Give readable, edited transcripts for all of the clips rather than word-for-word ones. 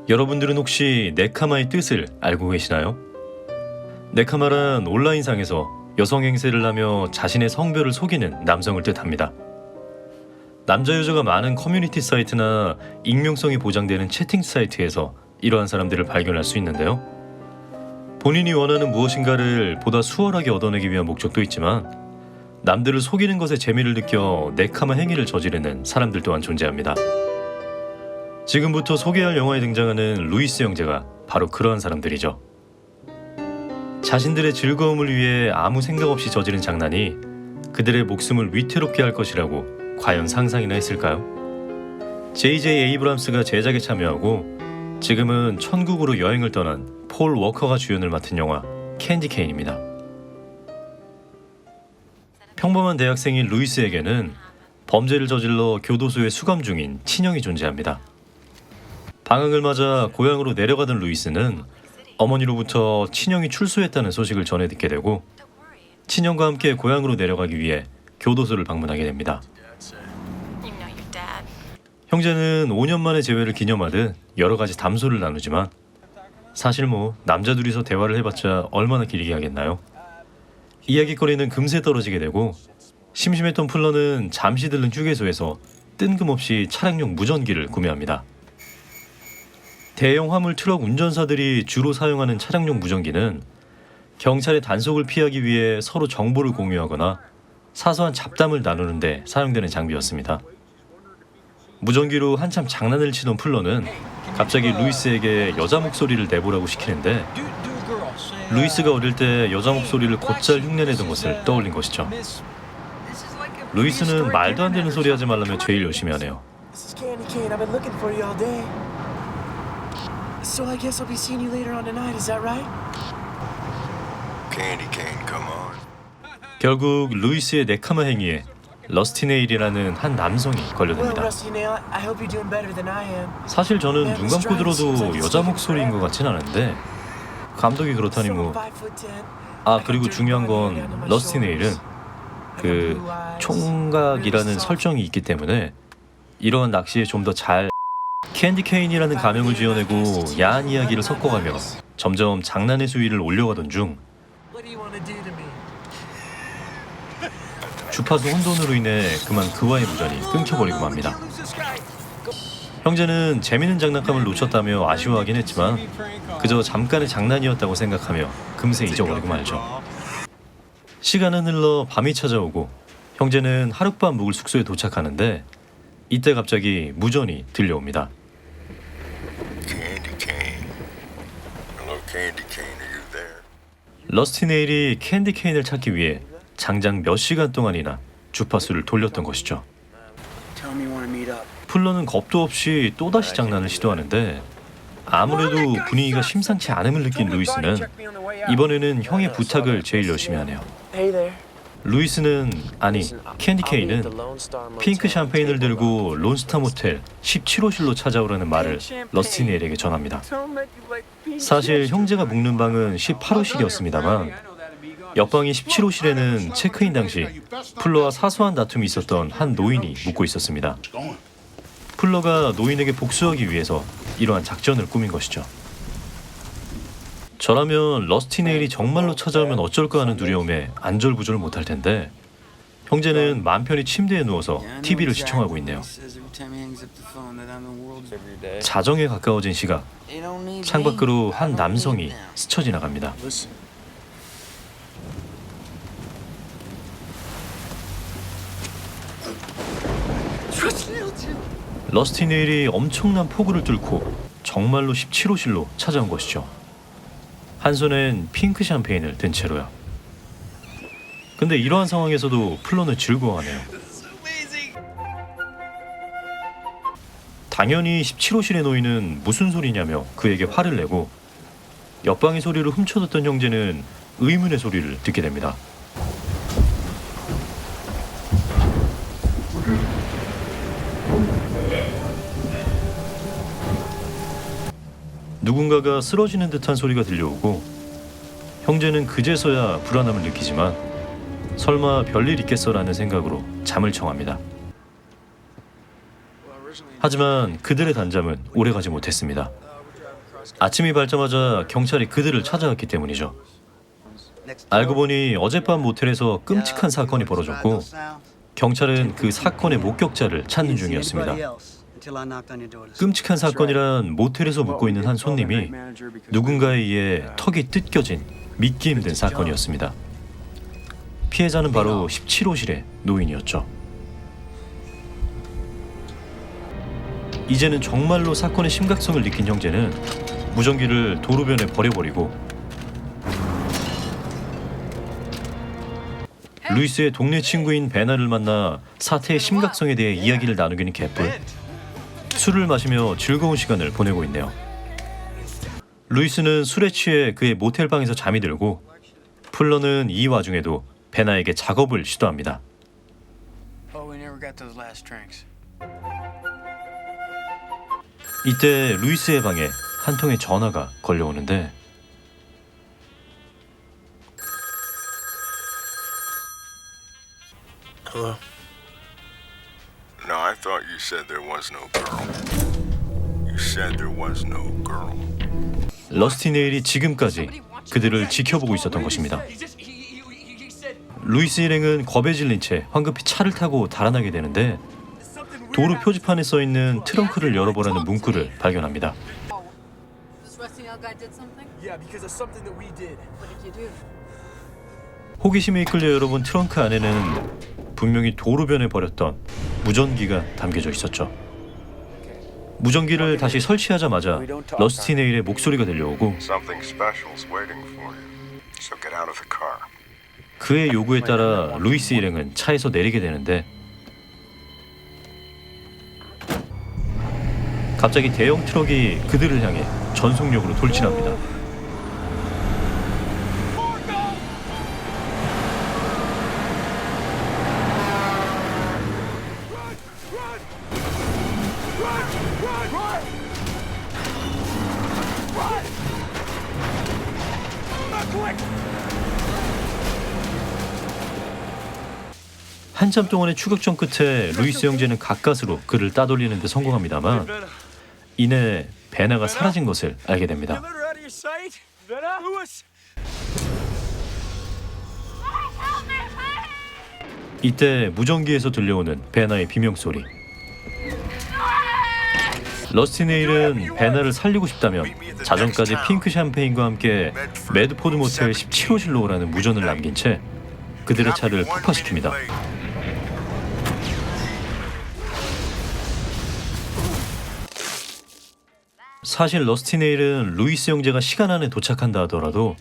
여러분들은 혹시 네카마의 뜻을 알고 계시나요? 네카마란 온라인상에서 여성 행세를 하며 자신의 성별을 속이는 남성을 뜻합니다. 남자 여자가 많은 커뮤니티 사이트나 익명성이 보장되는 채팅 사이트에서 이러한 사람들을 발견할 수 있는데요. 본인이 원하는 무엇인가를 보다 수월하게 얻어내기 위한 목적도 있지만 남들을 속이는 것에 재미를 느껴 네카마 행위를 저지르는 사람들 또한 존재합니다. 지금부터 소개할 영화에 등장하는 루이스 형제가 바로 그러한 사람들이죠. 자신들의 즐거움을 위해 아무 생각 없이 저지른 장난이 그들의 목숨을 위태롭게 할 것이라고 과연 상상이나 했을까요? J.J. 에이브람스가 제작에 참여하고 지금은 천국으로 여행을 떠난 폴 워커가 주연을 맡은 영화 캔디 케인입니다. 평범한 대학생인 루이스에게는 범죄를 저질러 교도소에 수감 중인 친형이 존재합니다. 방학을 맞아 고향으로 내려가던 루이스는 어머니로부터 친형이 출소했다는 소식을 전해 듣게 되고 친형과 함께 고향으로 내려가기 위해 교도소를 방문하게 됩니다. 형제는 5년 만에 재회를 기념하듯 여러 가지 담소를 나누지만 사실 남자 둘이서 대화를 해봤자 얼마나 길게 하겠나요? 이야깃거리는 금세 떨어지게 되고 심심했던 플러는 잠시 들른 휴게소에서 뜬금없이 차량용 무전기를 구매합니다. 대형 화물 트럭 운전사들이 주로 사용하는 차량용 무전기는 경찰의 단속을 피하기 위해 서로 정보를 공유하거나 사소한 잡담을 나누는 데 사용되는 장비였습니다. 무전기로 한참 장난을 치던 플러는 갑자기 루이스에게 여자 목소리를 내보라고 시키는데 루이스가 어릴 때 여자 목소리를 곧잘 흉내내던 것을 떠올린 것이죠. 루이스는 말도 안 되는 소리 하지 말라며 제일 열심히 하네요. So I guess I'll be seeing you later on tonight, is that right? Candy cane, come on. 결국 루이스의 네카마 행위에 러스티 네일이라는 한 남성이 Well, 걸려듭니다. Rusty Nail, I hope you're doing better than I am. 사실 저는 눈 감고 들어도 여자 목소리인 것 같진 않은데 감독이 그렇다니 So 뭐. 5'10". 그리고 중요한 건 러스티 네일은 그 총각이라는 설정이 있기 때문에 이런 낚시에 좀 더 잘 캔디 케인이라는 가명을 지어내고 야한 이야기를 섞어가며 점점 장난의 수위를 올려가던 중 What do you want to do to me? 주파수 혼돈으로 인해 그만 그와의 무전이 끊겨버리고 맙니다. 형제는 재밌는 장난감을 놓쳤다며 아쉬워하긴 했지만 그저 잠깐의 장난이었다고 생각하며 금세 잊어버리고 말죠. 시간은 흘러 밤이 찾아오고 형제는 하룻밤 묵을 숙소에 도착하는데 이때 갑자기 무전이 들려옵니다. Candy cane. Hello, Candy cane, are you there? 러스티 네일이 캔디 케인을 찾기 위해 장장 몇 시간 동안이나 주파수를 돌렸던 것이죠. Tell me you want to meet up. 플러는 겁도 없이 또다시 장난을 시도하는데 아무래도 분위기가 심상치 않음을 느낀 루이스는 이번에는 형의 부탁을 제일 열심히 하네요. Hey there. 루이스는 캔디 케인은 핑크 샴페인을 들고 론스타 모텔 17호실로 찾아오라는 말을 러스티 네일에게 전합니다. 사실 형제가 묵는 방은 18호실이었습니다만 옆방인 17호실에는 체크인 당시 플러와 사소한 다툼이 있었던 한 노인이 묵고 있었습니다. 플러가 노인에게 복수하기 위해서 이러한 작전을 꾸민 것이죠. 저라면 러스티 네일이 정말로 찾아오면 어쩔까 하는 두려움에 안절부절 못할 텐데 형제는 맘 편히 침대에 누워서 TV를 시청하고 있네요. 자정에 가까워진 시각, 창밖으로 한 남성이 스쳐 지나갑니다. 러스티 네일이 엄청난 폭우를 뚫고 정말로 17호실로 찾아온 것이죠. 한 손엔 핑크 샴페인을 든 채로요. 근데 이러한 상황에서도 플러는 즐거워하네요. 당연히 17호실의 노인은 무슨 소리냐며 그에게 화를 내고 옆방의 소리를 훔쳐듣던 형제는 의문의 소리를 듣게 됩니다. 누군가가 쓰러지는 듯한 소리가 들려오고 형제는 그제서야 불안함을 느끼지만 설마 별일 있겠어라는 생각으로 잠을 청합니다. 하지만 그들의 단잠은 오래가지 못했습니다. 아침이 밝자마자 경찰이 그들을 찾아갔기 때문이죠. 알고 보니 어젯밤 모텔에서 끔찍한 사건이 벌어졌고 경찰은 그 사건의 목격자를 찾는 중이었습니다. 끔찍한 사건이란 모텔에서 묵고 있는 한 손님이 누군가에 의해 턱이 뜯겨진 믿기 힘든 사건이었습니다. 피해자는 바로 17호실의 노인이었죠. 이제는 정말로 사건의 심각성을 느낀 형제는 무전기를 도로변에 버려버리고 루이스의 동네 친구인 베나를 만나 사태의 심각성에 대해 이야기를 나누기는 개뿔 술을 마시며 즐거운 시간을 보내고 있네요. 루이스는 술에 취해 그의 모텔방에서 잠이 들고 풀러는 이 와중에도 베나에게 작업을 시도합니다. Oh, we never got those last drinks. 이때 루이스의 방에 한 통의 전화가 걸려오는데 Hello? No, I thought you said there was no girl. You said there was no girl. 러스티 네일이 지금까지 그들을 지켜보고 있었던 것입니다. 루이스 일행은 겁에 질린 채 황급히 차를 타고 달아나게 되는데 도로 표지판에 써있는 트렁크를 열어보라는 문구를 발견합니다. This Rusty Nail guy did something? Yeah, because of something that we did. What did you do? 호기심에 이끌려 열어본 트렁크 안에는 분명히 도로변에 버렸던 무전기가 담겨져 있었죠. 무전기를 다시 설치하자마자 러스티 네일의 목소리가 들려오고 Something special's waiting for you. So get out of the car. 그의 요구에 따라 루이스 일행은 차에서 내리게 되는데 갑자기 대형 트럭이 그들을 향해 전속력으로 돌진합니다. 한참 동안의 추격전 끝에 루이스 형제는 가까스로 그를 따돌리는 데 성공합니다만 이내 베나가 사라진 것을 알게 됩니다. Let her out of your sight. Vena? Lewis. 이때 무전기에서 들려오는 베나의 비명소리. 러스티 네일은 베나를 살리고 싶다면 자정까지 핑크 샴페인과 함께 매드포드 모텔 17호실로 오라는 무전을 남긴 채 그들의 차를 폭파시킵니다. 사실 러스티 네일은 루이스 형제가 시간 안에 도착한다 하더라도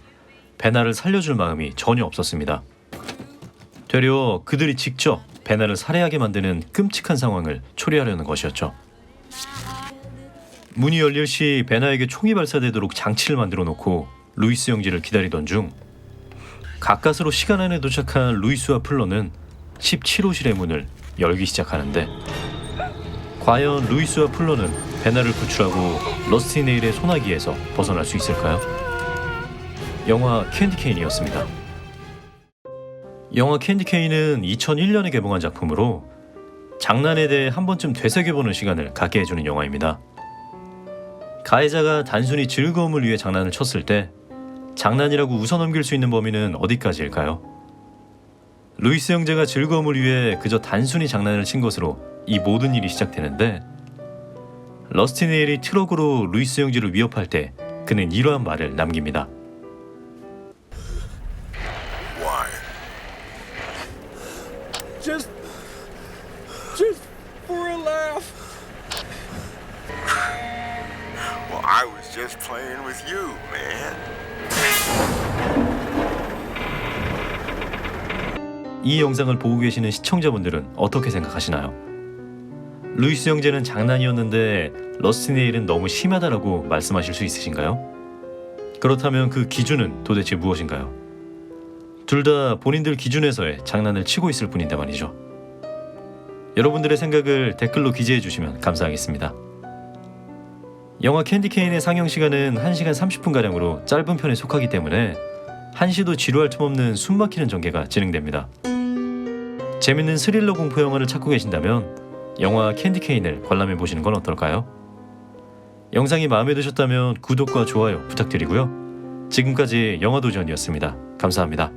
베나를 살려줄 마음이 전혀 없었습니다. 되려 그들이 직접 베나를 살해하게 만드는 끔찍한 상황을 초래하려는 것이었죠. 문이 열릴 시 베나에게 총이 발사되도록 장치를 만들어 놓고 루이스 형제를 기다리던 중 가까스로 시간 안에 도착한 루이스와 플러는 17호실의 문을 열기 시작하는데 과연 루이스와 플러는 베나를 구출하고 러스티 네일의 소나기에서 벗어날 수 있을까요? 영화 캔디 케인이었습니다. 영화 캔디 케인은 2001년에 개봉한 작품으로 장난에 대해 한 번쯤 되새겨보는 시간을 갖게 해주는 영화입니다. 가해자가 단순히 즐거움을 위해 장난을 쳤을 때 장난이라고 웃어넘길 수 있는 범위는 어디까지일까요? 루이스 형제가 즐거움을 위해 그저 단순히 장난을 친 것으로 이 모든 일이 시작되는데 러스티 네일이 트럭으로 루이스 형제를 위협할 때 그는 이러한 말을 남깁니다. Why? Just for a laugh. Well, I was just playing with you, man. 이 영상을 보고 계시는 시청자분들은 어떻게 생각하시나요? 루이스 형제는 장난이었는데 러스티 네일은 너무 심하다라고 말씀하실 수 있으신가요? 그렇다면 그 기준은 도대체 무엇인가요? 둘 다 본인들 기준에서의 장난을 치고 있을 뿐인데 말이죠. 여러분들의 생각을 댓글로 기재해 주시면 감사하겠습니다. 영화 캔디 케인의 상영 시간은 1시간 30분가량으로 짧은 편에 속하기 때문에 한시도 지루할 틈 없는 숨막히는 전개가 진행됩니다. 재밌는 스릴러 공포 영화를 찾고 계신다면 영화 캔디 케인을 관람해 보시는 건 어떨까요? 영상이 마음에 드셨다면 구독과 좋아요 부탁드리고요. 지금까지 영화도전이었습니다. 감사합니다.